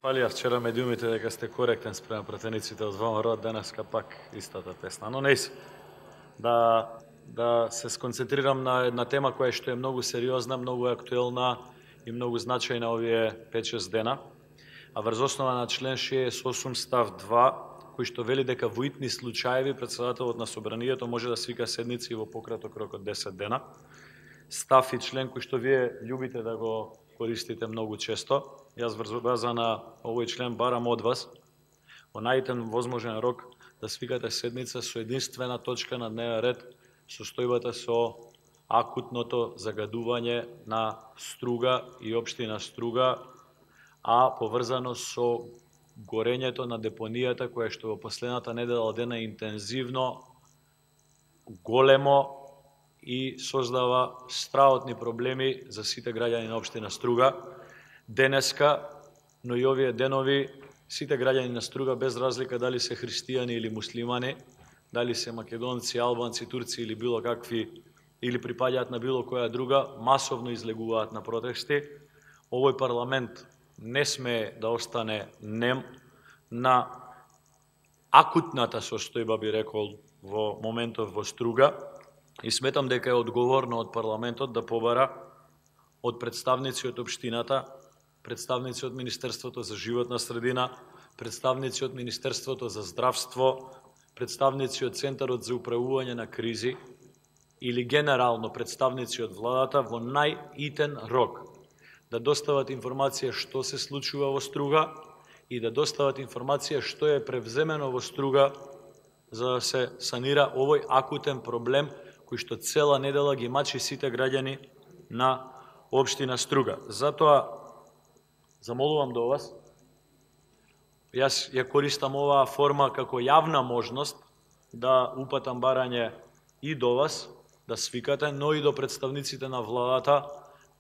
Фалија вчера медиумите дека сте коректен спрема пратениците од ВМРО, денеска пак истата песна, но не се. Да се сконцентрирам на една тема која што е многу сериозна, многу актуелна и многу значајна овие 5-6 дена, а врз основа на член 68 став 2, кој што вели дека во итни случаеви председателот на собранието може да свика седници во пократок рок од 10 дена. Став и член кој што вие љубите да го користите многу често. Јас врз база на овој член барам од вас во најитен возможен рок да свикате седница со единствена точка на дневен ред, состојбата со акутното загадување на Струга и општина Струга, а поврзано со горењето на депонијата која што во последната недела дена интензивно, големо и создава страотни проблеми за сите граѓани на општина Струга. Денеска, но и овие денови, сите граѓани на Струга, без разлика дали се христијани или муслимани, дали се македонци, албанци, турци или било какви, или припаѓаат на било која друга, масовно излегуваат на протести. Овој парламент не смее да остане нем на акутната состојба, би рекол, во моментов во Струга, и сметам дека е одговорно од парламентот да побара од представници од општината, представници од Министерството за животна средина, представници од Министерството за здравство, представници од Центарот за управување на кризи или генерално представници од владата во најитен рок да достават информација што се случува во Струга и да достават информација што е превземено во Струга за да се санира овој акутен проблем кој што цела недела ги мачи сите граѓани на општина Струга. Затоа замолувам до вас, јас ја користам оваа форма како јавна можност да упатам барање и до вас, да свикате, но и до представниците на владата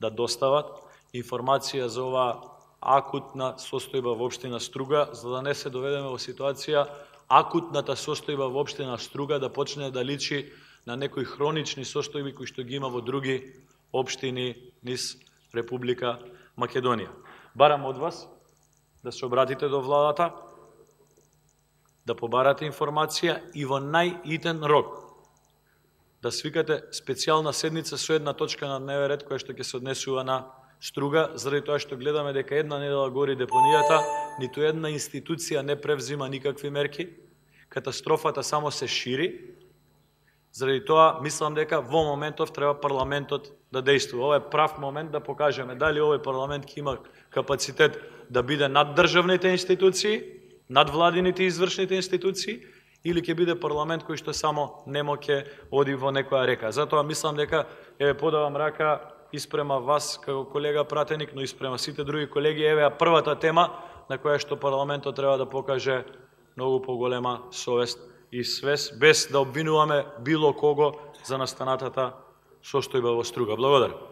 да достават информација за оваа акутна состојба во општина Струга, за да не се доведеме во ситуација акутната состојба во општина Струга да почне да личи на некои хронични состојби кои што ги има во други општини низ Република Македонија. Барам од вас да се обратите до владата, да побарате информација и во најитен рок да свикате специјална седница со една точка на дневен ред која што ќе се однесува на Струга, заради тоа што гледаме дека една недела гори депонијата, ниту една институција не превзима никакви мерки, катастрофата само се шири. Заради тоа мислам дека во моментов треба парламентот да действува. Ова е прав момент да покажеме дали овој парламент ќе има капацитет да биде над државните институции, над владините извршните институции, или ќе биде парламент кој што само немо ќе оди во некоја река. Затоа мислам дека подавам рака испрема вас како колега пратеник, но испрема сите други колеги. Еве првата тема на која што парламентот треба да покаже многу поголема совест и свест, без да обвинуваме било кого за настанатата состојба во Струга. Благодарам.